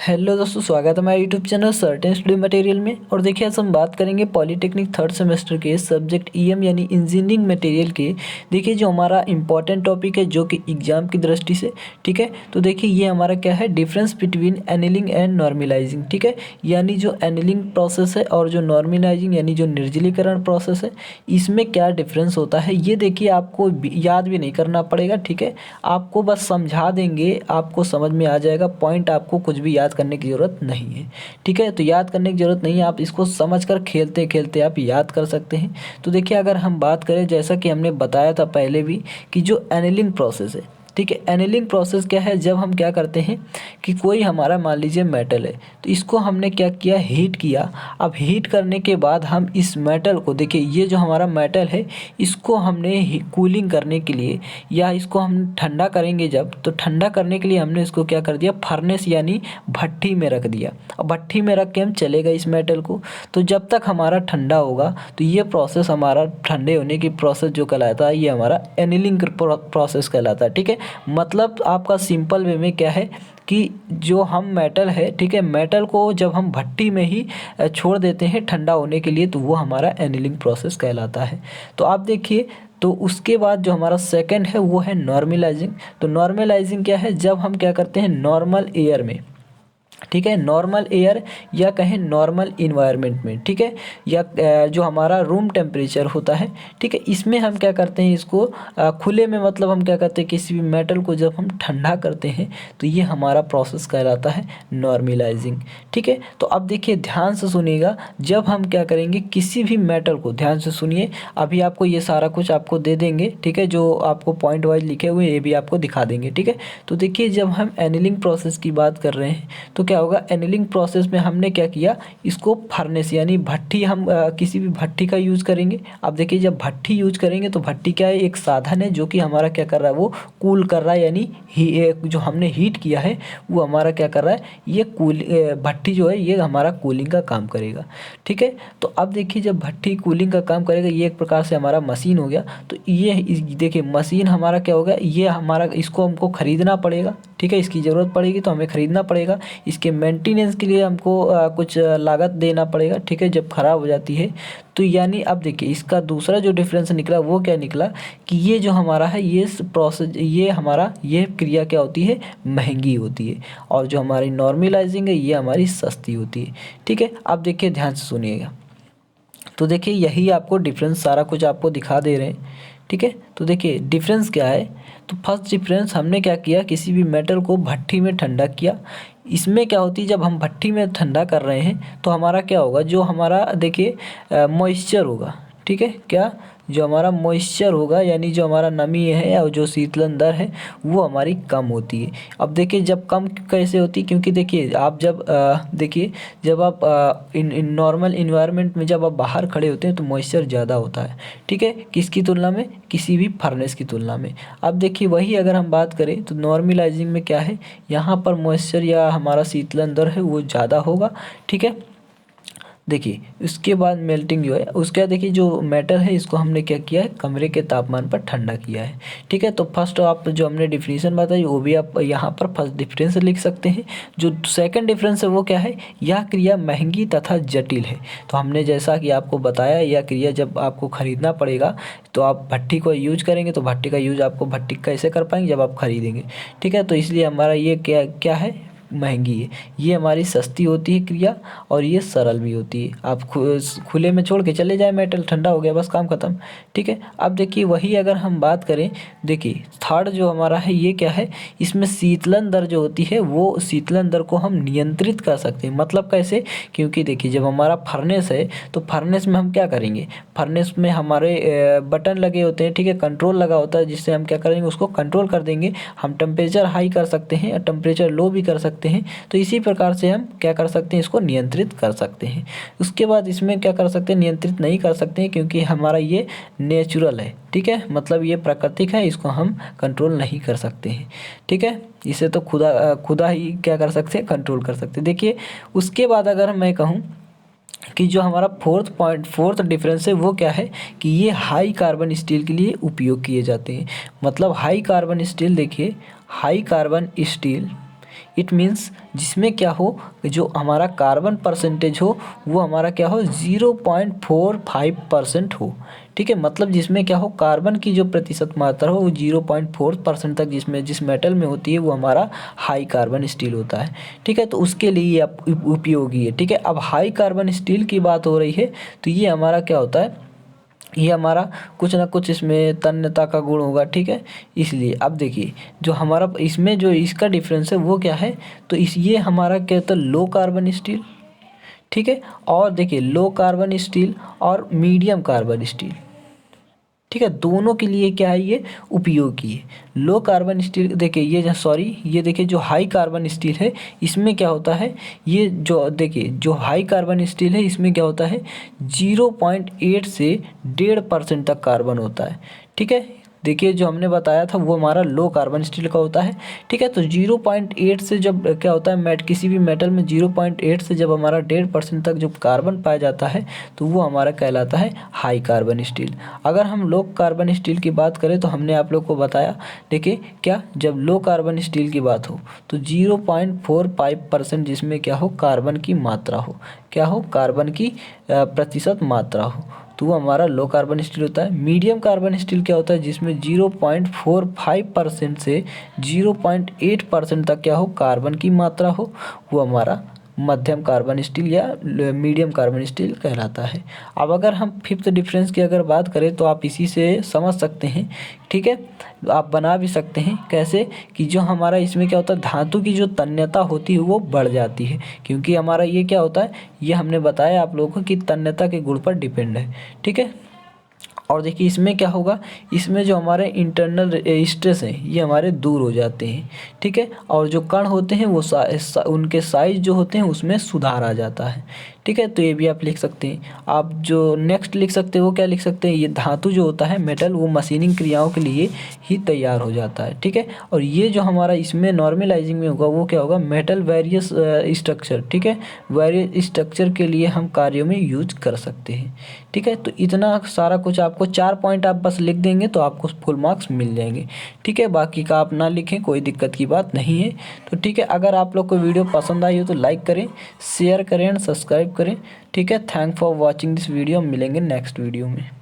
Hello दोस्तों, स्वागत है हमारे YouTube channel certain study material में। और देखिए आज हम बात करेंगे पॉलीटेक्निक थर्ड सेमेस्टर के सब्जेक्ट ईएम यानी इंजीनियरिंग मटेरियल के। देखिए जो हमारा इंपॉर्टेंट टॉपिक है जो कि एग्जाम की दृष्टि से, ठीक है। तो देखिए ये हमारा क्या है, difference between annealing and normalising, ठीक है। यानी जो एनिलिंग प्रोसेस है और जो नॉर्मलाइजिंग यानी जो निर्जलीकरण प्रोसेस है, इसमें क्या डिफरेंस होता है ये देखिए आपको याद भी नहीं करना पड़ेगा, ठीक है। आपको बस समझा देंगे, आपको समझ में आ जाएगा पॉइंट, आपको कुछ भी याद करने की ज़रूरत नहीं है, ठीक है। तो याद करने की ज़रूरत नहीं है, आप इसको समझकर खेलते खेलते आप याद कर सकते हैं। तो देखिए अगर हम बात करें, जैसा कि हमने बताया था पहले भी, कि जो एनिलिंग प्रोसेस है, ठीक है। एनिलिंग प्रोसेस क्या है, जब हम क्या करते हैं कि कोई हमारा मान लीजिए मेटल है, तो इसको हमने क्या किया, हीट किया। अब हीट करने के बाद हम इस मेटल को, देखिए ये जो हमारा मेटल है, इसको हमने कूलिंग करने के लिए या इसको हम ठंडा करेंगे जब, तो ठंडा करने के लिए हमने इसको क्या कर दिया, फर्नेस यानी भट्ठी में रख दिया। अब भट्ठी में रख के हम चले गए इस मेटल को, तो जब तक हमारा ठंडा होगा तो ये प्रोसेस हमारा ठंडे होने की प्रोसेस जो कहलाता है, ये हमारा एनिलिंग प्रोसेस कहलाता है, ठीक है। मतलब आपका सिंपल वे में क्या है कि जो हम मेटल है, ठीक है, मेटल को जब हम भट्टी में ही छोड़ देते हैं ठंडा होने के लिए, तो वो हमारा एनिलिंग प्रोसेस कहलाता है। तो आप देखिए, तो उसके बाद जो हमारा सेकंड है वो है नॉर्मलाइजिंग। तो नॉर्मलाइजिंग क्या है, जब हम क्या करते हैं नॉर्मल एयर में, ठीक है, नॉर्मल एयर या कहें नॉर्मल इन्वायरमेंट में, ठीक है, या जो हमारा रूम टेम्परेचर होता है, ठीक है, इसमें हम क्या करते हैं, इसको खुले में, मतलब हम क्या करते हैं, किसी भी मेटल को जब हम ठंडा करते हैं तो ये हमारा प्रोसेस कहलाता है नॉर्मलाइजिंग, ठीक है। तो अब देखिए ध्यान से सुनिएगा, जब हम क्या करेंगे किसी भी मेटल को, ध्यान से सुनिए, अभी आपको ये सारा कुछ आपको दे देंगे, ठीक है, जो आपको पॉइंट वाइज लिखे हुए ये भी आपको दिखा देंगे, ठीक है। तो देखिए जब हम एनिलिंग प्रोसेस की बात कर रहे हैं तो क्या होगा, एनिलिंग प्रोसेस में हमने क्या किया, इसको फर्नेस यानी भट्ठी, हम किसी भी भट्ठी का यूज़ करेंगे। अब देखिए जब भट्ठी यूज करेंगे तो भट्ठी क्या है, एक साधन है जो कि हमारा क्या कर रहा है, वो कूल कर रहा है, यानी जो हमने हीट किया है वो हमारा क्या कर रहा है, ये भट्ठी जो है ये हमारा कूलिंग का काम करेगा, ठीक है। तो अब देखिए जब भट्ठी कूलिंग का काम करेगा, ये एक प्रकार से हमारा मशीन हो गया। तो ये देखिए मशीन हमारा क्या होगा, ये हमारा, इसको हमको ख़रीदना पड़ेगा, ठीक है, इसकी ज़रूरत पड़ेगी तो हमें ख़रीदना पड़ेगा। इसके मेंटेनेंस के लिए हमको कुछ लागत देना पड़ेगा, ठीक है, जब ख़राब हो जाती है तो। यानी अब देखिए इसका दूसरा जो डिफरेंस निकला वो क्या निकला, कि ये जो हमारा है ये प्रोसेस, ये हमारा ये क्रिया क्या होती है, महंगी होती है, और जो हमारी नॉर्मलाइजिंग है ये हमारी सस्ती होती है, ठीक है। अब देखिए ध्यान से सुनिएगा, तो देखिए यही आपको डिफरेंस सारा कुछ आपको दिखा दे रहे हैं, ठीक है। तो देखिए डिफरेंस क्या है, तो फर्स्ट डिफरेंस हमने क्या किया, किसी भी मेटल को भट्ठी में ठंडा किया। इसमें क्या होती है, जब हम भट्ठी में ठंडा कर रहे हैं तो हमारा क्या होगा, जो हमारा देखिए मॉइस्चर होगा, ठीक है, क्या, जो हमारा मॉइस्चर होगा यानी जो हमारा नमी है और जो शीतलन दर है वो हमारी कम होती है। अब देखिए जब कम कैसे होती है, क्योंकि देखिए आप जब देखिए जब आप इन नॉर्मल इन्वायरमेंट में जब आप बाहर खड़े होते हैं तो मॉइस्चर ज़्यादा होता है, ठीक है, किसकी तुलना में, किसी भी फर्नेस की तुलना में। अब देखिए वही अगर हम बात करें तो नॉर्मलाइजिंग में क्या है, यहाँ पर मॉइस्चर या हमारा शीतलन दर है वो ज़्यादा होगा, ठीक है। देखिए उसके बाद मेल्टिंग जो है, उसके बाद देखिए जो मेटल है इसको हमने क्या किया है, कमरे के तापमान पर ठंडा किया है, ठीक है। तो फर्स्ट आप जो हमने डिफिनीशन बताई वो भी आप यहाँ पर फर्स्ट डिफरेंस लिख सकते हैं। जो सेकंड डिफरेंस है वो क्या है, यह क्रिया महंगी तथा जटिल है। तो हमने जैसा कि आपको बताया, यह क्रिया जब आपको खरीदना पड़ेगा तो आप भट्ठी को यूज करेंगे, तो भट्ठी का यूज आपको भट्ठी कैसे कर पाएंगे, जब आप खरीदेंगे, ठीक है। तो इसलिए हमारा ये क्या क्या है, महंगी है। ये हमारी सस्ती होती है क्रिया, और ये सरल भी होती है। आप खुले में छोड़ के चले जाए, मेटल ठंडा हो गया, बस काम खत्म, ठीक है। अब देखिए वही अगर हम बात करें, देखिए थर्ड जो हमारा है ये क्या है, इसमें शीतलन दर जो होती है वो शीतलन दर को हम नियंत्रित कर सकते हैं। मतलब कैसे, क्योंकि देखिए जब हमारा फर्नेस है तो फर्नेस में हम क्या करेंगे, फर्नेस में हमारे बटन लगे होते हैं, ठीक है, कंट्रोल लगा होता है, जिससे हम क्या करेंगे, उसको कंट्रोल कर देंगे। हम टेम्परेचर हाई कर सकते हैं, टेम्परेचर लो भी कर सकते हैं। तो इसी प्रकार से हम क्या कर सकते हैं, इसको नियंत्रित कर सकते हैं। उसके बाद इसमें क्या कर सकते हैं, नियंत्रित नहीं कर सकते हैं, क्योंकि हमारा ये नेचुरल है, ठीक है, मतलब ये प्राकृतिक है, इसको हम कंट्रोल नहीं कर सकते हैं, ठीक है। इसे तो खुदा ही क्या कर सकते हैं, कंट्रोल कर सकते हैं। देखिए उसके बाद अगर मैं कहूँ कि जो हमारा फोर्थ डिफरेंस है वो क्या है, कि ये हाई कार्बन स्टील के लिए उपयोग किए जाते हैं। मतलब हाई कार्बन स्टील, देखिए high carbon still it means जिसमें क्या हो, जो हमारा कार्बन परसेंटेज हो वो हमारा क्या हो 0.45% हो। ठीक है, मतलब जिसमें क्या हो कार्बन की जो प्रतिशत मात्रा हो वो 0.4% तक जिस मेटल में होती है वो हमारा हाई कार्बन स्टील होता है। ठीक है, तो उसके लिए ये उपयोगी है। ठीक है, अब हाई कार्बन स्टील की बात हो रही है तो ये हमारा क्या होता है, ये हमारा कुछ ना कुछ इसमें तन्यता का गुण होगा। ठीक है, इसलिए अब देखिए जो हमारा इसमें जो इसका डिफरेंस है वो क्या है, तो ये हमारा क्या होता है लो कार्बन स्टील। ठीक है, और देखिए लो कार्बन स्टील और मीडियम कार्बन स्टील, ठीक है, दोनों के लिए क्या है ये उपयोगी है। लो कार्बन स्टील देखिए ये देखिए जो हाई कार्बन स्टील है इसमें क्या होता है, ये जो देखिए जो हाई कार्बन स्टील है इसमें क्या होता है 0.8 से 1.5% तक कार्बन होता है। ठीक है, देखिए जो हमने बताया था वो हमारा लो कार्बन स्टील का होता है। ठीक है, तो 0.8 से जब क्या होता है किसी भी मेटल में 0.8 से जब हमारा 1.5% तक जो कार्बन पाया जाता है तो वो हमारा कहलाता है हाई कार्बन स्टील। अगर हम लो कार्बन स्टील की बात करें तो हमने आप लोग को बताया, देखिए क्या जब लो कार्बन स्टील की बात हो तो 0.45% जिसमें क्या हो कार्बन की मात्रा हो, क्या हो कार्बन की प्रतिशत मात्रा हो, तो वो हमारा लो कार्बन स्टील होता है। मीडियम कार्बन स्टील क्या होता है जिसमें 0.45% से 0.8% तक क्या हो कार्बन की मात्रा हो, वो हमारा मध्यम कार्बन स्टील या मीडियम कार्बन स्टील कहलाता है। अब अगर हम फिफ्थ डिफरेंस की अगर बात करें तो आप इसी से समझ सकते हैं। ठीक है, आप बना भी सकते हैं कैसे, कि जो हमारा इसमें क्या होता है धातु की जो तन्यता होती है वो बढ़ जाती है, क्योंकि हमारा ये क्या होता है, ये हमने बताया आप लोगों को कि तन्यता के गुण पर डिपेंड है। ठीक है, और देखिए इसमें क्या होगा, इसमें जो हमारे इंटरनल स्ट्रेस हैं ये हमारे दूर हो जाते हैं। ठीक है, और जो कण होते हैं वो उनके साइज जो होते हैं उसमें सुधार आ जाता है। ठीक है, तो ये भी आप लिख सकते हैं। आप जो नेक्स्ट लिख सकते हैं वो क्या लिख सकते हैं, ये धातु जो होता है मेटल वो मशीनिंग क्रियाओं के लिए ही तैयार हो जाता है। ठीक है, और ये जो हमारा इसमें नॉर्मलाइजिंग में होगा वो क्या होगा मेटल वेरियस स्ट्रक्चर। ठीक है, वेरियस स्ट्रक्चर के लिए हम कार्यों में यूज कर सकते हैं। ठीक है, तो इतना सारा कुछ आपको 4 पॉइंट आप बस लिख देंगे तो आपको फुल मार्क्स मिल जाएंगे। ठीक है, बाकी का आप ना लिखें कोई दिक्कत की बात नहीं है। तो ठीक है, अगर आप लोग को वीडियो पसंद आई हो तो लाइक करें, शेयर करें एंड सब्सक्राइब करें। ठीक है, thank for watching this video, मिलेंगे नेक्स्ट वीडियो में।